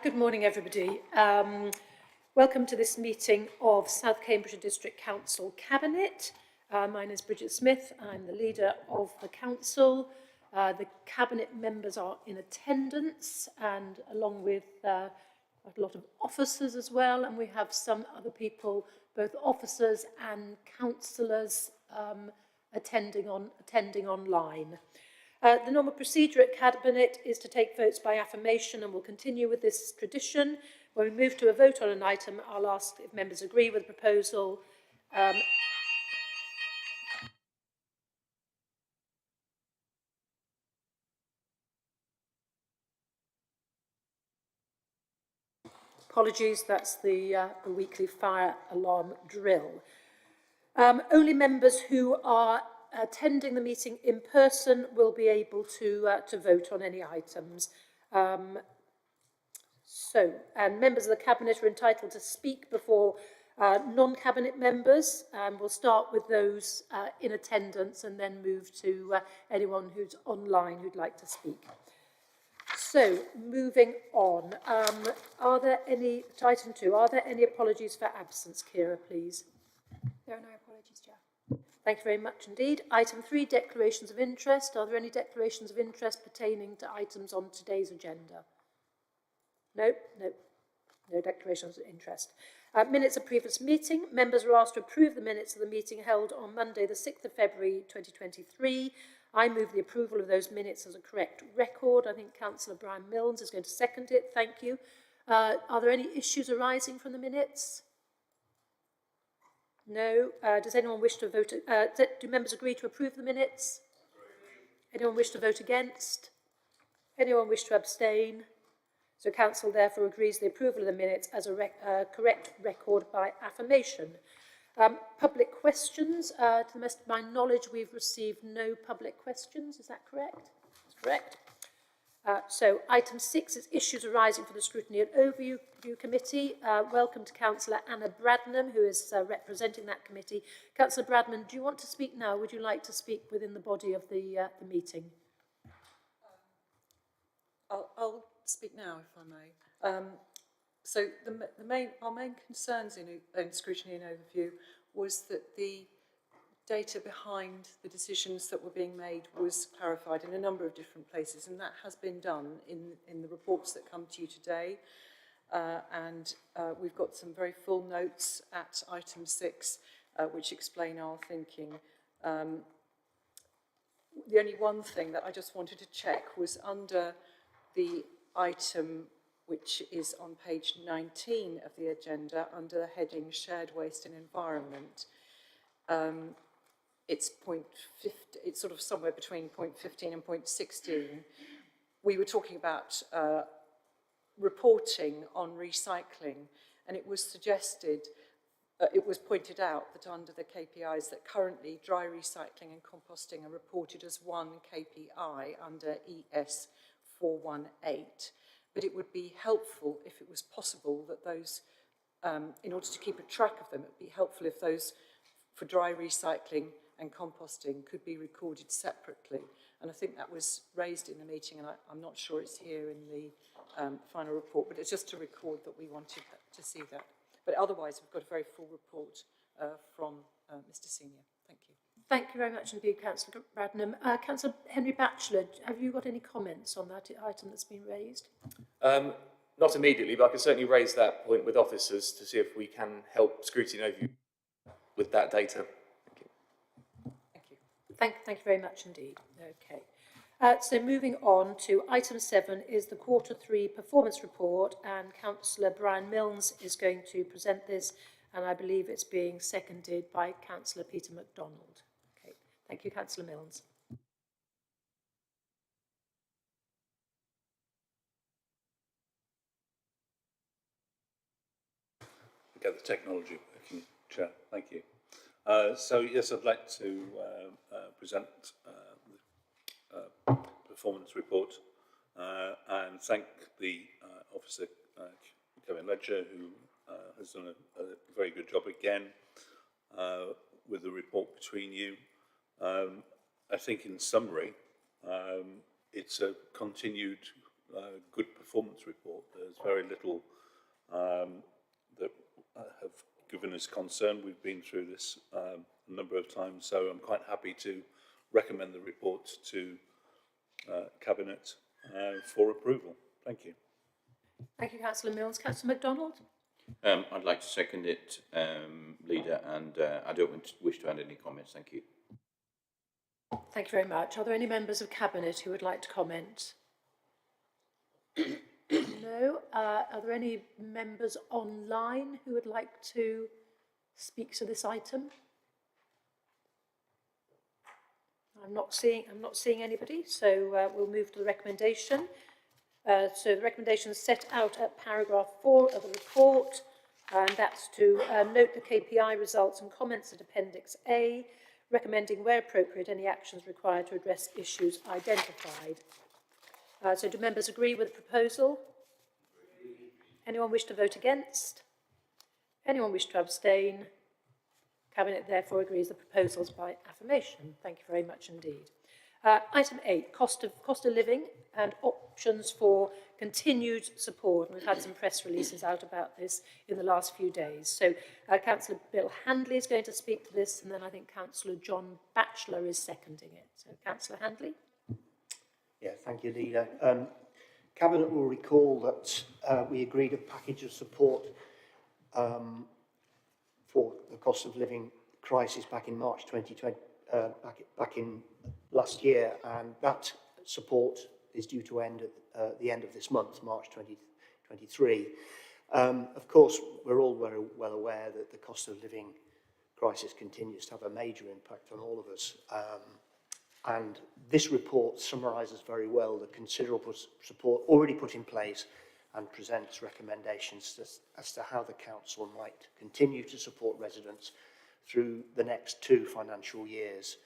Good morning, everybody. Welcome to this meeting of South Cambridgeshire District Council Cabinet. My name is Bridget Smith. I'm the leader of the council. The cabinet members are in attendance, and along with a lot of officers as well, and we have some other people, both officers and councillors, attending online. The normal procedure at Cabinet is to take votes by affirmation, and we'll continue with this tradition. When we move to a vote on an item, I'll ask if members agree with the proposal. Apologies, that's the weekly fire alarm drill. Only members who are attending the meeting in person will be able to vote on any items. And members of the Cabinet are entitled to speak before non-Cabinet members. We'll start with those in attendance and then move to anyone who's online who'd like to speak. So, moving on, are there any, to item 2, are there any apologies for absence, Kira, please? There are no apologies, Chair. Thank you very much indeed. Item 3, declarations of interest. Are there any declarations of interest pertaining to items on today's agenda? No declarations of interest. Minutes of previous meeting. Members are asked to approve the minutes of the meeting held on Monday, the 6th of February 2023. I move the approval of those minutes as a correct record. I think Councillor Brian Milnes is going to second it. Thank you. Are there any issues arising from the minutes? No. Does anyone wish to vote? Do members agree to approve the minutes? Anyone wish to vote against? Anyone wish to abstain? So Council therefore agrees the approval of the minutes as a correct record by affirmation. Public questions. To the best of my knowledge, we've received no public questions. Is that correct? That's correct. So item 6 is issues arising from the Scrutiny and Overview Committee. Welcome to Councillor Anna Bradnam, who is representing that committee. Councillor Bradnam, do you want to speak now? Would you like to speak within the body of the meeting? I'll speak now, if I may. So our main concerns in Scrutiny and Overview was that the data behind the decisions that were being made was clarified in a number of different places, and that has been done in the reports that come to you today. We've got some very full notes at item 6, which explain our thinking. The only one thing that I just wanted to check was under the item which is on page 19 of the agenda under the heading Shared Waste and Environment. It's point 50, it's sort of somewhere between point 15 and point 16. We were talking about reporting on recycling, and it was suggested, it was pointed out that under the KPIs that currently dry recycling and composting are reported as one KPI under ES 418. But it would be helpful if it was possible that those, in order to keep a track of them, it would be helpful if those for dry recycling and composting could be recorded separately. And I think that was raised in the meeting, and I'm not sure it's here in the final report, but it's just to record that we wanted to see that. But otherwise, we've got a very full report from Mr. Senior. Thank you. Thank you very much indeed, Councillor Bradnam. Councillor Henry Batchelor, have you got any comments on that item that's been raised? Not immediately, but I can certainly raise that point with officers to see if we can help Scrutiny and Overview with that data. Thank you. Thank you. Thank you very much indeed. Okay. So moving on to item 7 is the Q3 performance report, and Councillor Brian Milnes is going to present this, and I believe it's being seconded by Councillor Peter MacDonald. Okay. Thank you, Councillor Milnes. Get the technology working, Chair. Thank you. So yes, I'd like to present the performance report and thank the officer, Kevin Ledger, who has done a very good job again with the report between you. I think in summary, it's a continued good performance report. There's very little that have given us concern. We've been through this a number of times, so I'm quite happy to recommend the report to Cabinet for approval. Thank you. Thank you, Councillor Mills. Councillor MacDonald? I'd like to second it, Leader, and I don't wish to add any comments. Thank you. Thank you very much. Are there any members of Cabinet who would like to comment? No. Are there any members online who would like to speak to this item? I'm not seeing anybody, so we'll move to the recommendation. So the recommendation is set out at paragraph 4 of the report, and that's to note the KPI results and comments at Appendix A, recommending where appropriate any actions required to address issues identified. So do members agree with the proposal? Anyone wish to vote against? Anyone wish to abstain? Cabinet therefore agrees the proposals by affirmation. Thank you very much indeed. Item 8, cost of living and options for continued support. And we've had some press releases out about this in the last few days. So Councillor Bill Handley is going to speak to this, and then I think Councillor John Batchelor is seconding it. So Councillor Handley. Yeah, thank you, Leader. Cabinet will recall that we agreed a package of support for the cost of living crisis back in March 2020, back in last year, and that support is due to end at the end of this month, March 2023. Of course, we're all very well aware that the cost of living crisis continues to have a major impact on all of us. And this report summarises very well the considerable support already put in place and presents recommendations as to how the council might continue to support residents through the next 2 financial years.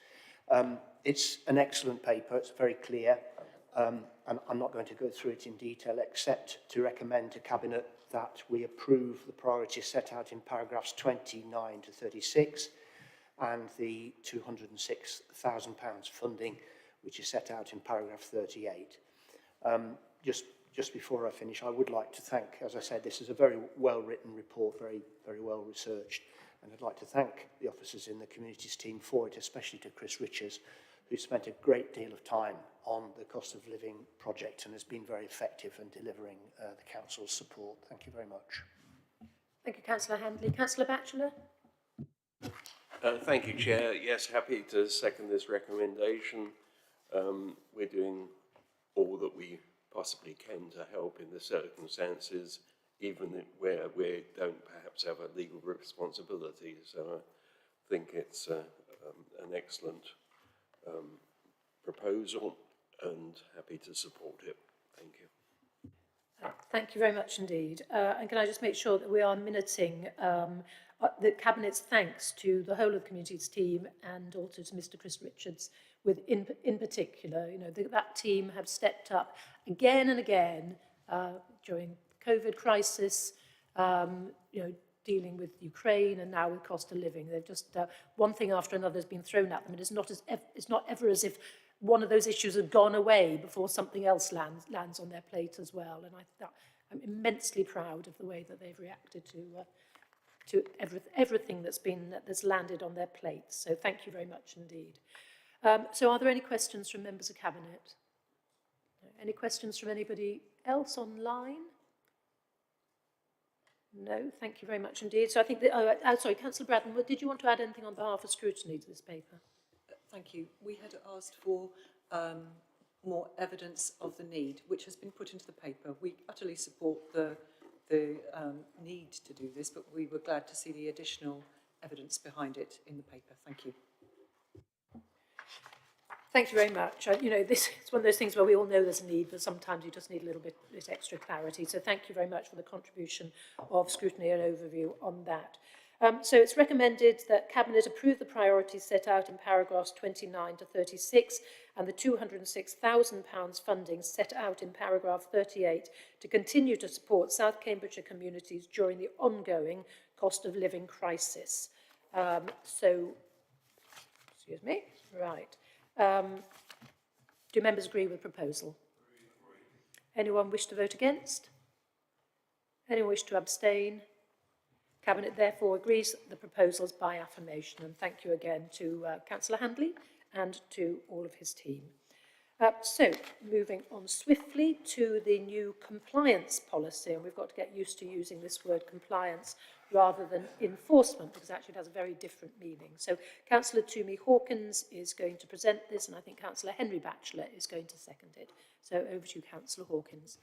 It's an excellent paper, it's very clear, and I'm not going to go through it in detail except to recommend to Cabinet that we approve the priorities set out in paragraphs 29 to 36 and the £206,000 funding which is set out in paragraph 38. Just before I finish, I would like to thank, as I said, this is a very well-written report, very well researched, and I'd like to thank the officers in the communities team for it, especially to Chris Richards, who spent a great deal of time on the cost of living project and has been very effective in delivering the council's support. Thank you very much. Thank you, Councillor Handley. Councillor Batchelor? Thank you, Chair. Yes, happy to second this recommendation. We're doing all that we possibly can to help in the circumstances, even where we don't perhaps have a legal responsibility. So I think it's an excellent proposal and happy to support it. Thank you. Thank you very much indeed. And can I just make sure that we are minuting the Cabinet's thanks to the whole of the Communities team and also to Mr. Chris Richards, with in particular, you know, that team have stepped up again and again during COVID crisis, you know, dealing with Ukraine and now with cost of living. They've just, one thing after another has been thrown at them. It's not ever as if one of those issues had gone away before something else lands on their plate as well. And I'm immensely proud of the way that they've reacted to everything that's landed on their plates. So thank you very much indeed. So are there any questions from members of Cabinet? Any questions from anybody else online? No, thank you very much indeed. So I think that, sorry, Councillor Braddon, did you want to add anything on behalf of scrutiny to this paper? Thank you. We had asked for more evidence of the need, which has been put into the paper. We utterly support the need to do this, but we were glad to see the additional evidence behind it in the paper. Thank you. Thank you very much. You know, it's one of those things where we all know there's a need, but sometimes you just need a little bit extra clarity. So thank you very much for the contribution of scrutiny and overview on that. So it's recommended that Cabinet approve the priorities set out in paragraphs 29 to 36 and the £206,000 funding set out in paragraph 38 to continue to support South Cambridgeshire communities during the ongoing cost of living crisis. Excuse me, right. Do members agree with the proposal? Anyone wish to vote against? Anyone wish to abstain? Cabinet therefore agrees the proposals by affirmation, and thank you again to Councillor Handley and to all of his team. So, moving on swiftly to the new compliance policy, and we've got to get used to using this word compliance rather than enforcement, because actually it has a very different meaning. So, Councillor Toomey Hawkins is going to present this, and I think Councillor Henry Batchelor is going to second it. So, over to you, Councillor Hawkins.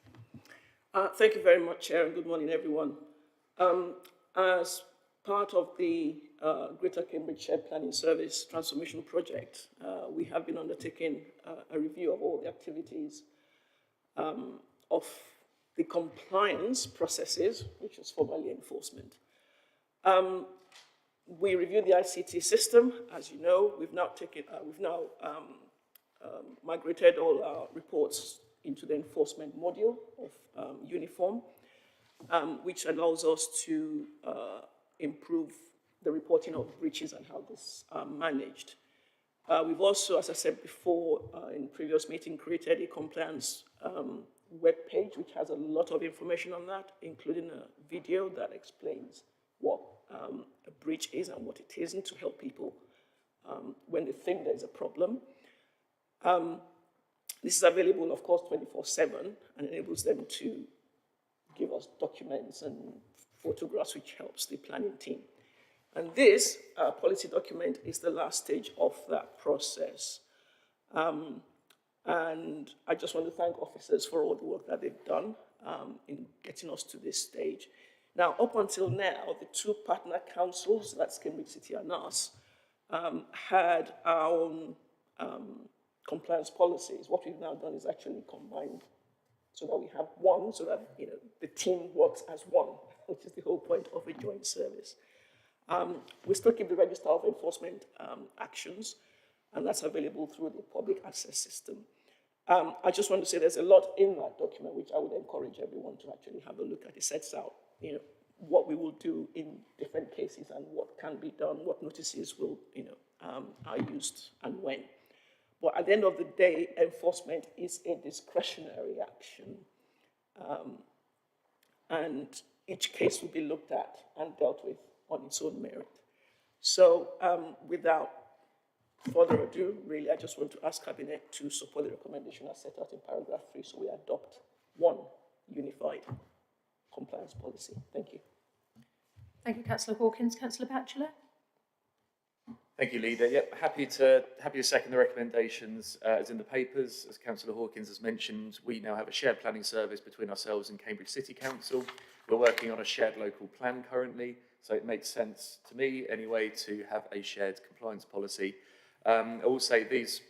Thank you very much, Chair, and good morning, everyone. As part of the Greater Cambridge Shared Planning Service Transformation Project, we have been undertaking a review of all the activities of the compliance processes, which is formerly enforcement. We reviewed the ICT system. As you know, we've now migrated all our reports into the enforcement module of Uniform, which allows us to improve the reporting of breaches and how this are managed. We've also, as I said before in previous meeting, created a compliance web page, which has a lot of information on that, including a video that explains what a breach is and what it isn't, to help people when they think there's a problem. This is available, of course, 24/7, and enables them to give us documents and photographs, which helps the planning team. And this policy document is the last stage of that process. And I just want to thank officers for all the work that they've done in getting us to this stage. Now, up until now, the two partner councils, that's Cambridge City and us, had our own compliance policies. What we've now done is actually combined so that we have one, so that the team works as one, which is the whole point of a joint service. We still keep the register of enforcement actions, and that's available through the public access system. I just want to say there's a lot in that document which I would encourage everyone to actually have a look at. It sets out, what we will do in different cases and what can be done, what notices will, are used and when. But at the end of the day, enforcement is a discretionary action, and each case will be looked at and dealt with on its own merit. So without further ado, really, I just want to ask Cabinet to support the recommendation as set out in paragraph 3, so we adopt one unified compliance policy. Thank you. Thank you, Councillor Hawkins. Councillor Batchelor? Thank you, Leader. Yep, happy to second the recommendations as in the papers. As Councillor Hawkins has mentioned, we now have a shared planning service between ourselves and Cambridge City Council. We're working on a shared local plan currently, so it makes sense to me anyway to have a shared compliance policy. I will say this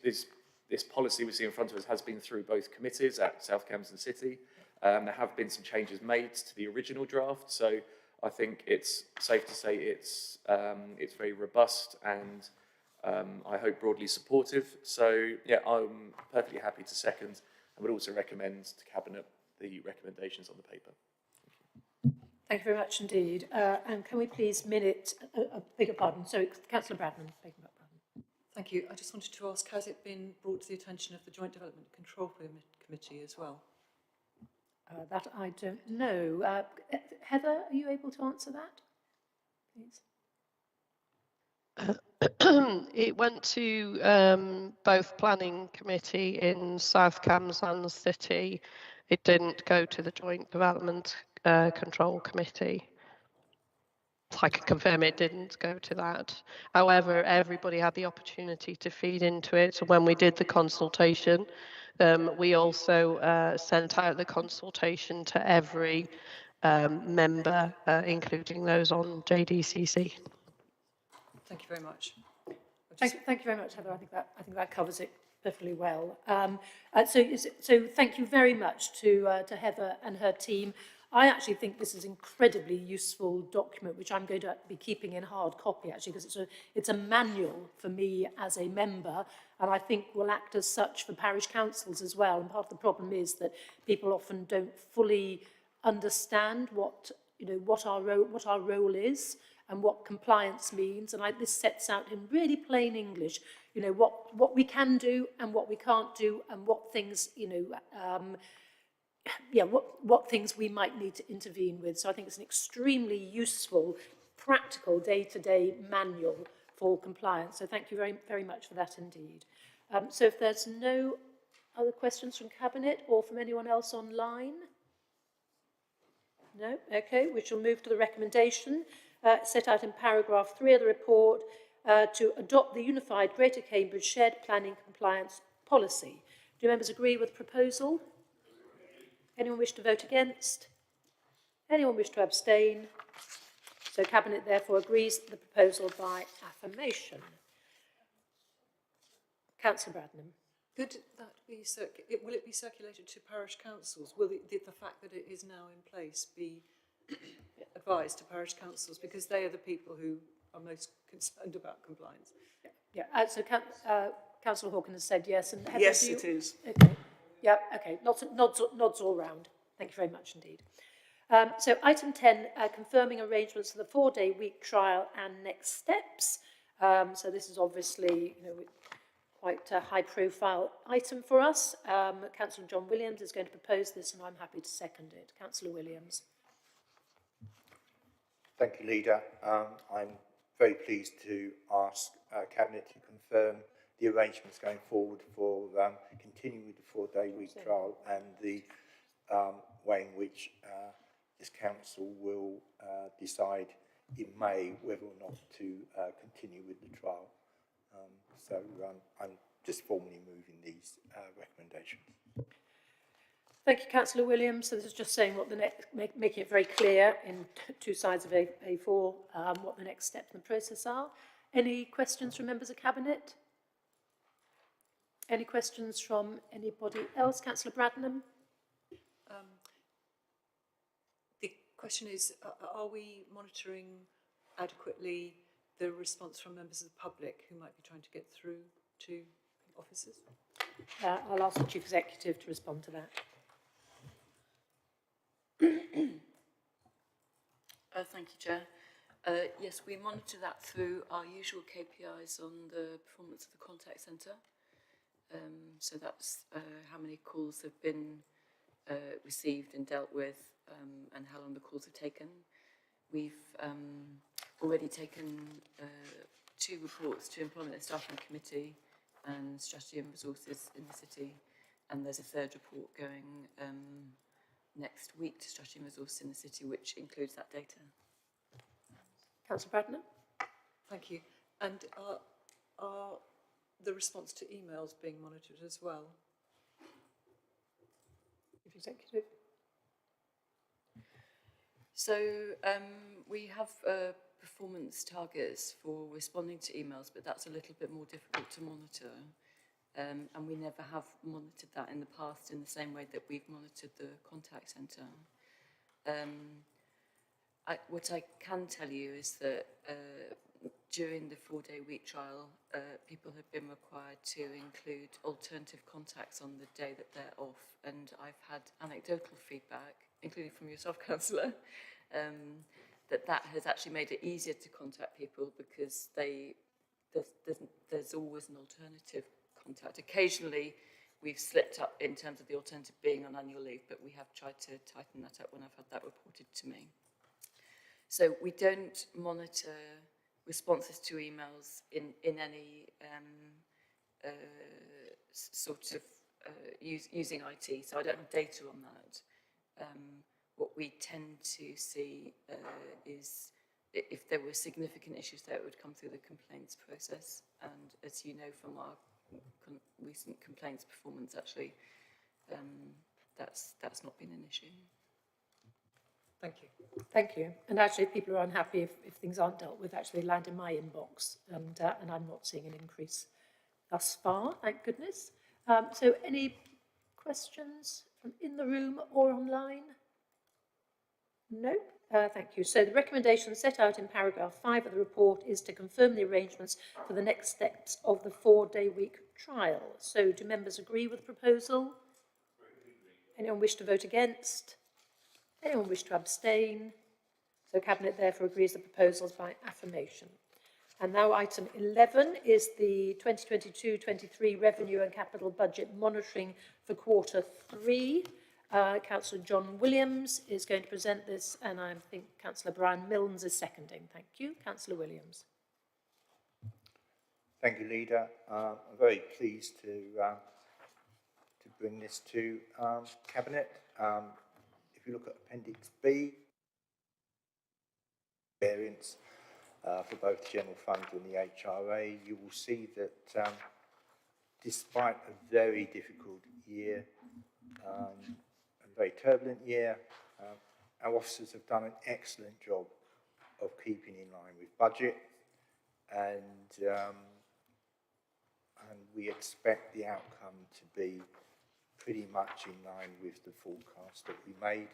policy we see in front of us has been through both committees at South Cambs and City. There have been some changes made to the original draft, so I think it's safe to say it's very robust and I hope broadly supportive. So yeah, I'm perfectly happy to second and would also recommend to Cabinet the recommendations on the paper. Thank you very much indeed. And can we please minute, beg your pardon, sorry, Councillor Bradman, beg your pardon. Thank you. I just wanted to ask, has it been brought to the attention of the Joint Development Control Committee as well? That I don't know. Heather, are you able to answer that, please? It went to both planning committee in South Cambs and City. It didn't go to the Joint Development Control Committee. I can confirm it didn't go to that. However, everybody had the opportunity to feed into it. So when we did the consultation, we also sent out the consultation to every member, including those on JDCC. Thank you very much. Thank you very much, Heather. I think that covers it perfectly well. So thank you very much to Heather and her team. I actually think this is an incredibly useful document, which I'm going to be keeping in hard copy, actually, because it's a manual for me as a member, and I think will act as such for parish councils as well. And part of the problem is that people often don't fully understand what our role is and what compliance means. And this sets out in really plain English, what we can do and what we can't do, and what things what things we might need to intervene with. So I think it's an extremely useful, practical day-to-day manual for compliance. So thank you very, very much for that indeed. So if there's no other questions from Cabinet or from anyone else online? No? Okay, we shall move to the recommendation set out in paragraph 3 of the report to adopt the Unified Greater Cambridge Shared Planning Compliance Policy. Do members agree with the proposal? Anyone wish to vote against? Anyone wish to abstain? So Cabinet therefore agrees the proposal by affirmation. Councillor Bradnam. Could that be, will it be circulated to parish councils? Will the fact that it is now in place be advised to parish councils? Because they are the people who are most concerned about compliance. Yeah, so Councillor Hawken has said yes. And Heather, Yes, it is. Okay. Yeah, okay. Nods all round. Thank you very much indeed. So item 10, confirming arrangements for the 4-day week trial and next steps. So this is obviously, quite a high-profile item for us. Councillor John Williams is going to propose this, and I'm happy to second it. Councillor Williams. Thank you, Leader. I'm very pleased to ask Cabinet to confirm the arrangements going forward for continuing with the 4-day week trial and the way in which this council will decide in May whether or not to continue with the trial. So I'm just formally moving these recommendations. Thank you, Councillor Williams. So this is just saying what the next, making it very clear in two sides of A4 what the next steps in the process are. Any questions from members of Cabinet? Any questions from anybody else? Councillor Bradnam? The question is, are we monitoring adequately the response from members of the public who might be trying to get through to officers? I'll ask the Chief Executive to respond to that. Thank you, Chair. Yes, we monitor that through our usual KPIs on the performance of the contact centre. So that's how many calls have been received and dealt with, and how long the calls have taken. We've already taken 2 reports to Employment and Staffing Committee and Strategy and Resources in the City, and there's a 3rd report going next week to Strategy and Resources in the City, which includes that data. Councillor Bradnam? Thank you. And are the response to emails being monitored as well? Chief Executive? So we have performance targets for responding to emails, but that's a little bit more difficult to monitor. And we never have monitored that in the past in the same way that we've monitored the contact centre. What I can tell you is that during the 4-day week trial, people have been required to include alternative contacts on the day that they're off. And I've had anecdotal feedback, including from yourself, Councillor, that has actually made it easier to contact people because there's always an alternative contact. Occasionally, we've slipped up in terms of the alternative being on annual leave, but we have tried to tighten that up when I've had that reported to me. So we don't monitor responses to emails in any sort of using IT, so I don't have data on that. What we tend to see is if there were significant issues there, it would come through the complaints process. And as you know from our recent complaints performance, actually, that's not been an issue. Thank you. Thank you. And actually, if people are unhappy, if things aren't dealt with, actually they land in my inbox, and I'm not seeing an increase thus far, thank goodness. So any questions from in the room or online? No? Thank you. So the recommendation set out in paragraph 5 of the report is to confirm the arrangements for the next steps of the 4-day week trial. So do members agree with the proposal? Anyone wish to vote against? Anyone wish to abstain? So Cabinet therefore agrees the proposals by affirmation. And now item 11 is the 2022-23 Revenue and Capital Budget Monitoring for Quarter 3. Councillor John Williams is going to present this, and I think Councillor Brian Milnes is seconding. Thank you. Councillor Williams. Thank you, Leader. I'm very pleased to bring this to Cabinet. If you look at Appendix B, variance for both the General Fund and the HRA, you will see that despite a very difficult year, a very turbulent year, our officers have done an excellent job of keeping in line with budget, and we expect the outcome to be pretty much in line with the forecast that we made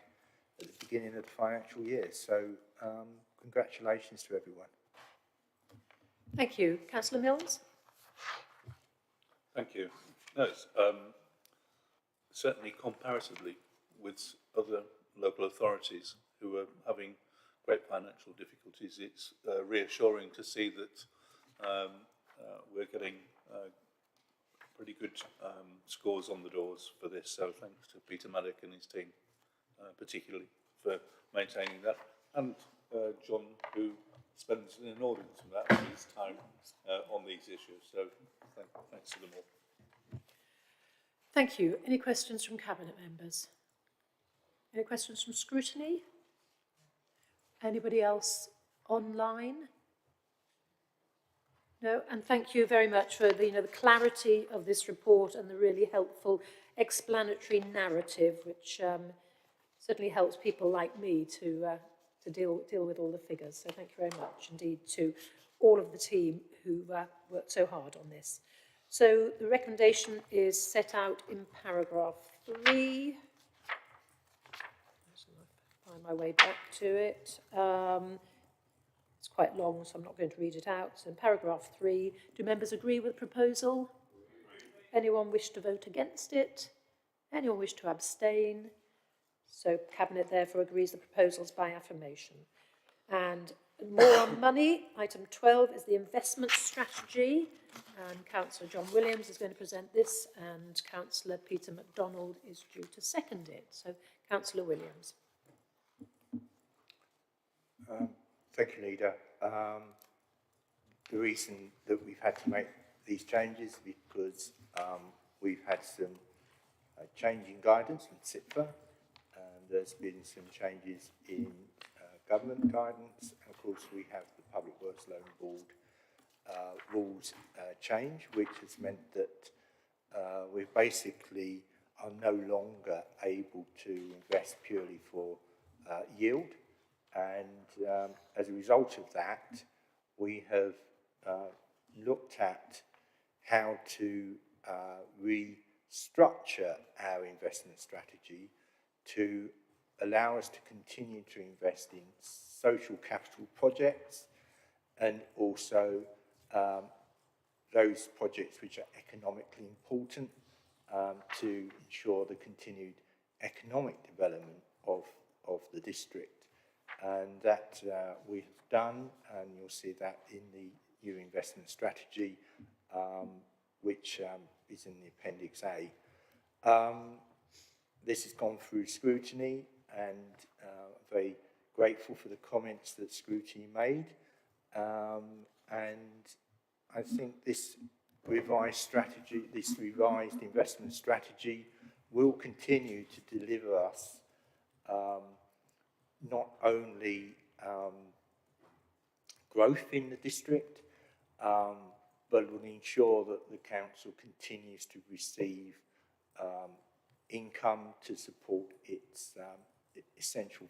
at the beginning of the financial year. So congratulations to everyone. Thank you. Councillor Milnes? Thank you. No, it's, certainly comparatively with other local authorities who are having great financial difficulties, it's reassuring to see that we're getting pretty good scores on the doors for this. So thanks to Peter Maddock and his team, particularly for maintaining that, and John, who spends an inordinate amount of his time on these issues. So thanks to them all. Thank you. Any questions from Cabinet members? Any questions from scrutiny? Anybody else online? No, and thank you very much for the, the clarity of this report and the really helpful explanatory narrative, which certainly helps people like me to deal with all the figures. So thank you very much indeed to all of the team who worked so hard on this. So the recommendation is set out in paragraph 3. Find my way back to it. It's quite long, so I'm not going to read it out. So in paragraph 3, do members agree with the proposal? Anyone wish to vote against it? Anyone wish to abstain? So Cabinet therefore agrees the proposals by affirmation. And more on money, item 12 is the investment strategy, and Councillor John Williams is going to present this, and Councillor Peter MacDonald is due to second it. So Councillor Williams. Thank you, Leader. The reason that we've had to make these changes is because we've had some changing guidance from CIPFA, and there's been some changes in government guidance, and of course we have the Public Works Loan Board rules change, which has meant that we basically are no longer able to invest purely for yield. And as a result of that, we have looked at how to restructure our investment strategy to allow us to continue to invest in social capital projects, and also those projects which are economically important to ensure the continued economic development of the district. And that we have done, and you'll see that in the new investment strategy, which is in the Appendix A. This has gone through scrutiny, and very grateful for the comments that scrutiny made. And I think this revised strategy, this revised investment strategy, will continue to deliver us not only growth in the district, but will ensure that the council continues to receive income to support its essential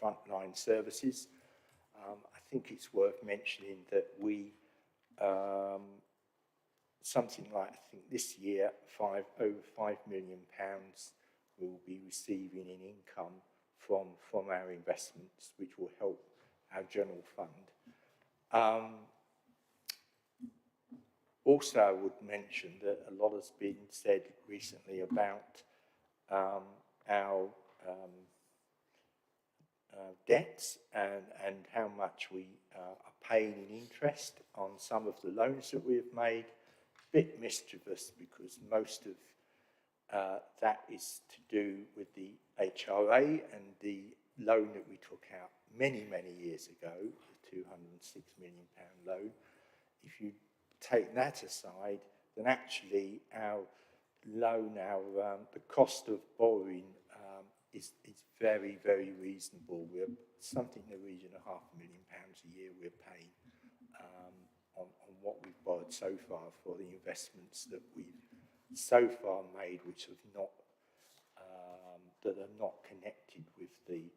frontline services. I think it's worth mentioning that we, something like, I think this year, over £5 million will be receiving in income from our investments, which will help our general fund. Also, I would mention that a lot has been said recently about our debts and how much we are paying in interest on some of the loans that we have made. A bit mischievous, because most of that is to do with the HRA and the loan that we took out many, many years ago, the £206 million loan. If you take that aside, then actually our loan, the cost of borrowing is very, very reasonable. We're something in the region of £500,000 a year we're paying on what we've borrowed so far for the investments that we've so far made, which have not that are not connected with the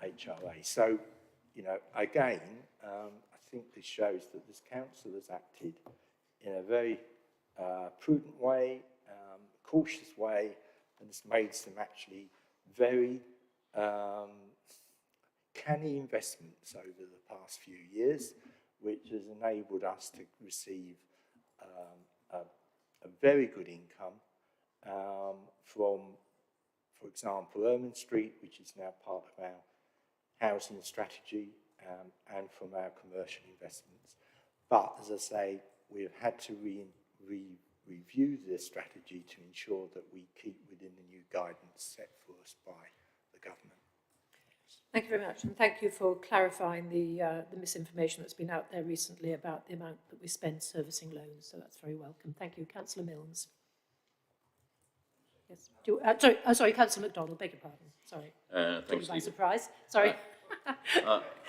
HRA. So, you know, again, I think this shows that this council has acted in a very prudent way, cautious way, and has made some actually very canny investments over the past few years, which has enabled us to receive a very good income from, for example, Ermine Street, which is now part of our housing strategy, and from our commercial investments. But, as I say, we've had to review this strategy to ensure that we keep within the new guidance set for us by the government. Thank you very much, and thank you for clarifying the misinformation that's been out there recently about the amount that we spend servicing loans, so that's very welcome. Thank you. Councillor Milnes. Yes. Sorry, Councillor MacDonald, beg your pardon. Sorry. Thanks, by Leader. surprise. Sorry.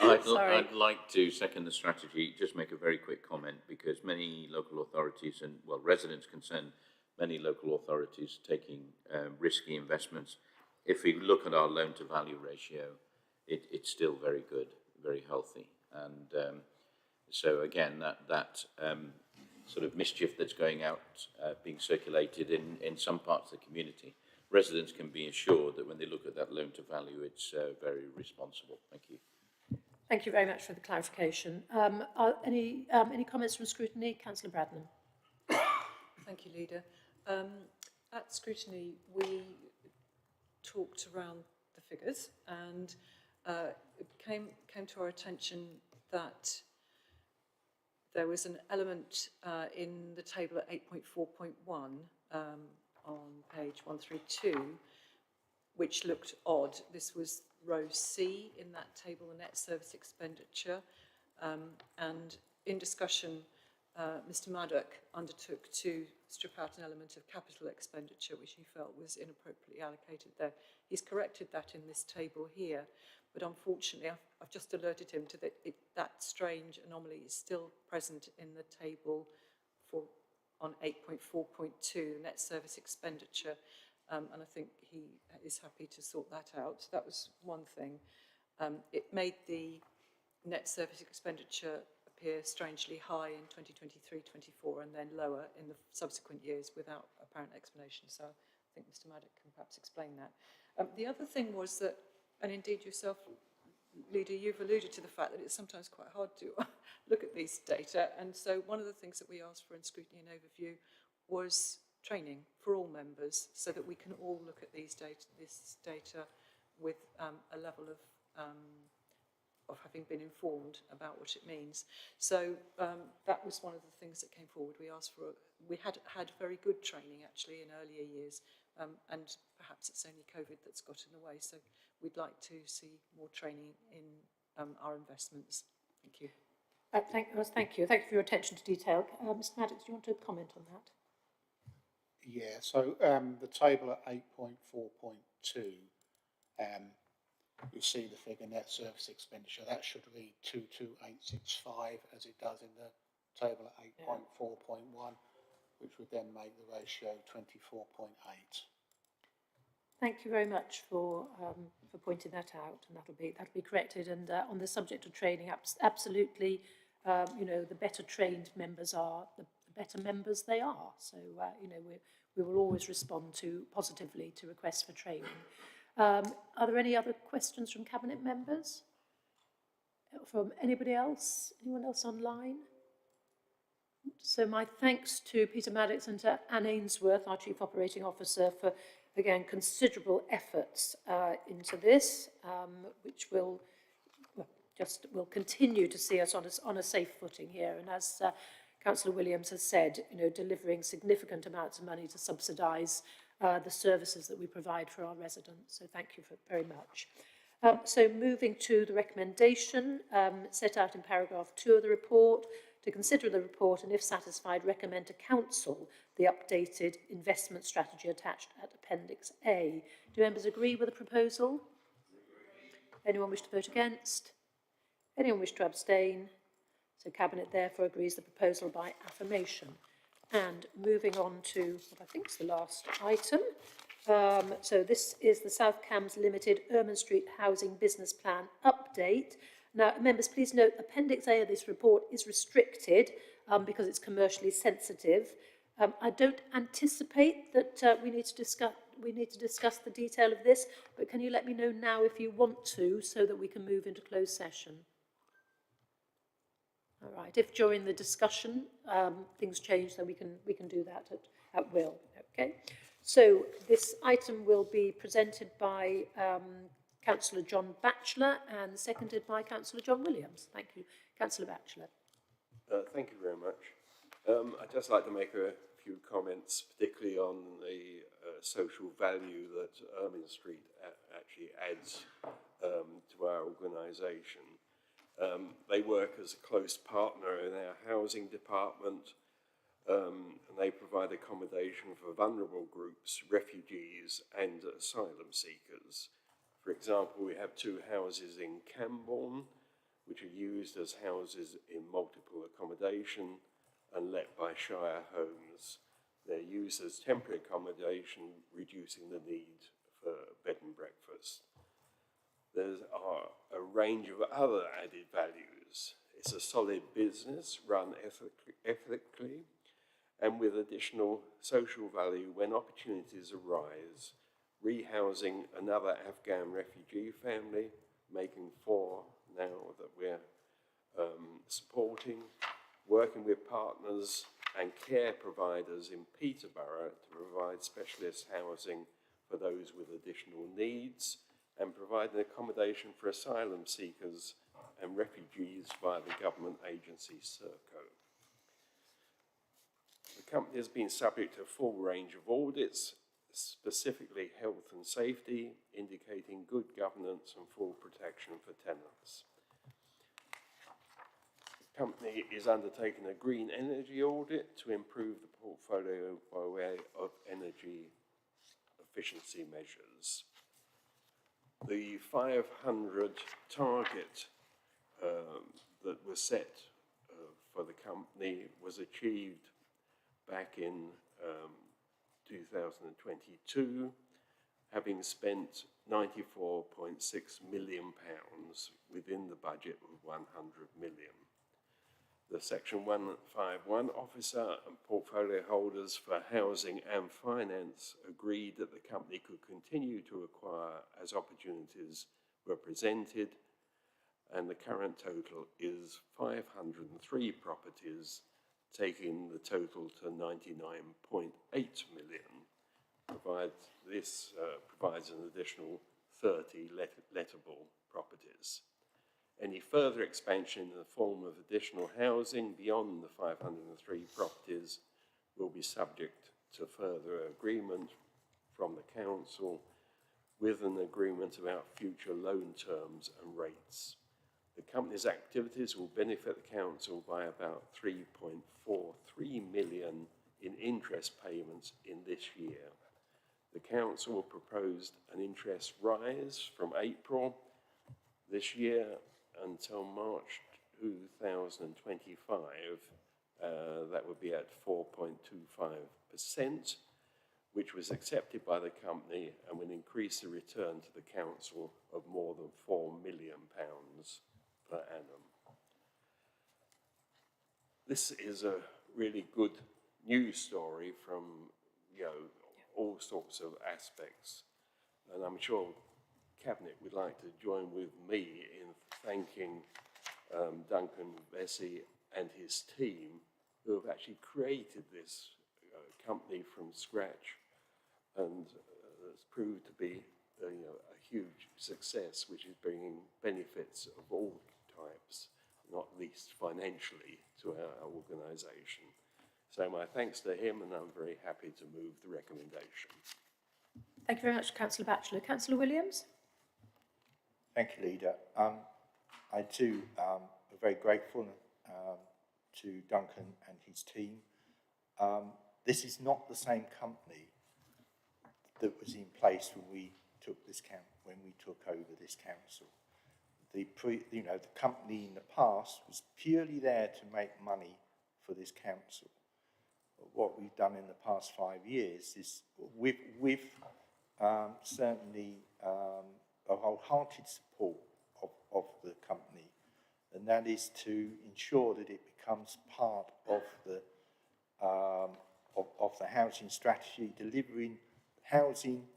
I'd like to second the strategy, just make a very quick comment, because many local authorities and, well, residents concerned, many local authorities taking risky investments. If we look at our loan to value ratio, it's still very good, very healthy. And so again, that sort of mischief that's going out, being circulated in some parts of the community, residents can be assured that when they look at that loan to value, it's very responsible. Thank you. Thank you very much for the clarification. Any comments from scrutiny? Councillor Bradnam. Thank you, Leader. At scrutiny, we talked around the figures, and it came to our attention that there was an element in the table at 8.4.1 on page 132, which looked odd. This was row C in that table, the net service expenditure, and in discussion, Mr Maddock undertook to strip out an element of capital expenditure which he felt was inappropriately allocated there. He's corrected that in this table here, but unfortunately I've just alerted him to that strange anomaly is still present in the table on 8.4.2, net service expenditure, and I think he is happy to sort that out. So that was one thing. It made the net service expenditure appear strangely high in 2023-24 and then lower in the subsequent years without apparent explanation. So I think Mr Maddock can perhaps explain that. The other thing was that, and indeed yourself, Leader, you've alluded to the fact that it's sometimes quite hard to look at these data, and so one of the things that we asked for in scrutiny and overview was training for all members so that we can all look at this data with a level of having been informed about what it means. So that was one of the things that came forward. We had very good training actually in earlier years, and perhaps it's only COVID that's got in the way. So we'd like to see more training in our investments. Thank you. Thank you. Thank you for your attention to detail. Mr Maddox, do you want to comment on that? Yeah, so the table at 8.4.2, you see the figure net service expenditure. That should read 22865 as it does in the table at 8.4.1, which would then make the ratio 24.8. Thank you very much for pointing that out, and that'll be corrected. And on the subject of training, absolutely, the better trained members are, the better members they are. So we will always respond positively to requests for training. Are there any other questions from Cabinet members? From anybody else? Anyone else online? So my thanks to Peter Maddox and to Anne Ainsworth, our Chief Operating Officer, for, again, considerable efforts into this, which will continue to see us on a safe footing here. And as Councillor Williams has said, delivering significant amounts of money to subsidise the services that we provide for our residents. So thank you very much. So moving to the recommendation set out in paragraph 2 of the report, to consider the report and, if satisfied, recommend to Council the updated investment strategy attached at Appendix A. Do members agree with the proposal? Anyone wish to vote against? Anyone wish to abstain? So Cabinet therefore agrees the proposal by affirmation. And moving on to what I think is the last item. So this is the South Cambs Limited Ermine Street Housing Business Plan update. Now, members, please note Appendix A of this report is restricted because it's commercially sensitive. I don't anticipate that we need to discuss the detail of this, but can you let me know now if you want to, so that we can move into closed session? All right. If during the discussion things change, then we can do that at will. Okay. So this item will be presented by Councillor John Batchelor and seconded by Councillor John Williams. Thank you. Councillor Batchelor. Thank you very much. I'd just like to make a few comments, particularly on the social value that Ermine Street actually adds to our organisation. They work as a close partner in our housing department, and they provide accommodation for vulnerable groups, refugees and asylum seekers. For example, we have 2 houses in Camborne, which are used as houses in multiple accommodation and let by Shire Homes. They're used as temporary accommodation, reducing the need for bed and breakfast. There are a range of other added values. It's a solid business run ethically and with additional social value when opportunities arise. Rehousing another Afghan refugee family, making 4 now that we're supporting, working with partners and care providers in Peterborough to provide specialist housing for those with additional needs, and providing accommodation for asylum seekers and refugees via the government agency Serco. The company has been subject to a full range of audits, specifically health and safety, indicating good governance and full protection for tenants. The company is undertaking a green energy audit to improve the portfolio by way of energy efficiency measures. The 500 target that was set for the company was achieved back in 2022, having spent £94.6 million within the budget of 100 million. The Section 151 officer and portfolio holders for housing and finance agreed that the company could continue to acquire as opportunities were presented, and the current total is 503 properties, taking the total to 99.8 million. This provides an additional 30 lettable properties. Any further expansion in the form of additional housing beyond the 503 properties will be subject to further agreement from the council, with an agreement about future loan terms and rates. The company's activities will benefit the council by about 3.43 million in interest payments in this year. The council proposed an interest rise from April this year until March 2025. That would be at 4.25%, which was accepted by the company and would increase the return to the council of more than £4 million per annum. This is a really good news story from, all sorts of aspects, and I'm sure Cabinet would like to join with me in thanking Duncan Vesey and his team, who have actually created this company from scratch, and it's proved to be a huge success, which is bringing benefits of all types, not least financially, to our organisation. So my thanks to him, and I'm very happy to move the recommendation. Thank you very much, Councillor Batchelor. Councillor Williams? Thank you, Leader. I too am very grateful to Duncan and his team. This is not the same company that was in place when we took over this council. The company in the past was purely there to make money for this council. But what we've done in the past 5 years is, with certainly a wholehearted support of the company, and that is to ensure that it becomes part of the housing strategy, delivering housing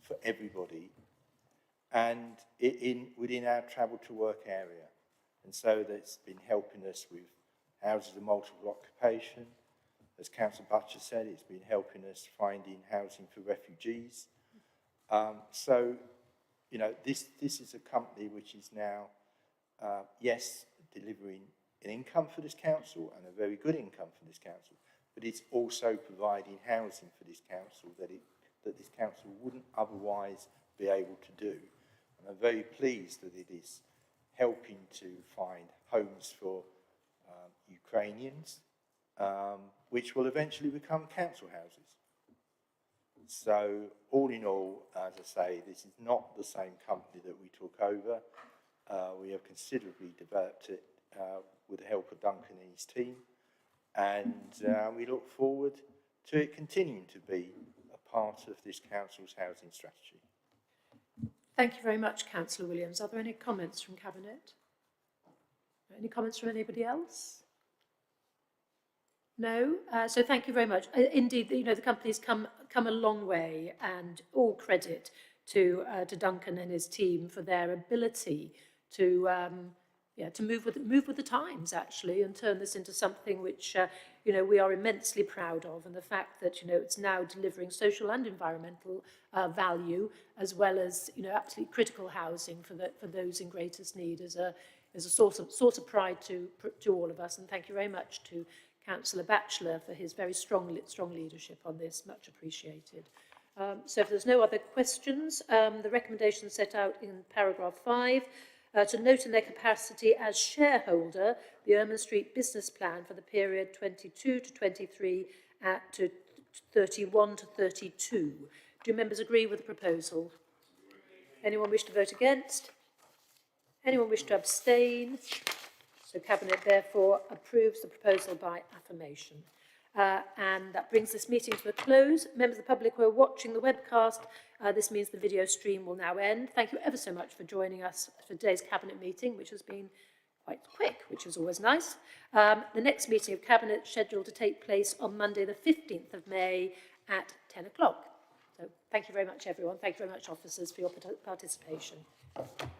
for everybody, and within our travel to work area. And so that's been helping us with houses of multiple occupation. As Councillor Butcher said, it's been helping us finding housing for refugees. So, you know, this is a company which is now, yes, delivering an income for this council, and a very good income for this council, but it's also providing housing for this council that this council wouldn't otherwise be able to do. And I'm very pleased that it is helping to find homes for Ukrainians, which will eventually become council houses. So, all in all, as I say, this is not the same company that we took over. We have considerably developed it with the help of Duncan and his team, and we look forward to it continuing to be a part of this council's housing strategy. Thank you very much, Councillor Williams. Are there any comments from Cabinet? Any comments from anybody else? No? So thank you very much. Indeed, you know, the company's come a long way, and all credit to Duncan and his team for their ability to move with the times, actually, and turn this into something which you know, we are immensely proud of, and the fact that, you know, it's now delivering social and environmental value, as well as, you know, absolutely critical housing for those in greatest need, is a source of pride to all of us. And thank you very much to Councillor Batchelor for his very strong leadership on this, much appreciated. So if there's no other questions, the recommendation set out in paragraph 5, to note in their capacity as shareholder the Ermine Street business plan for the period 22 to 23 to 31 to 32. Do members agree with the proposal? Anyone wish to vote against? Anyone wish to abstain? So Cabinet therefore approves the proposal by affirmation. And that brings this meeting to a close. Members of the public who are watching the webcast, this means the video stream will now end. Thank you ever so much for joining us for today's Cabinet meeting, which has been quite quick, which is always nice. The next meeting of Cabinet is scheduled to take place on Monday the 15th of May at 10 o'clock. So thank you very much, everyone. Thank you very much, officers, for your participation.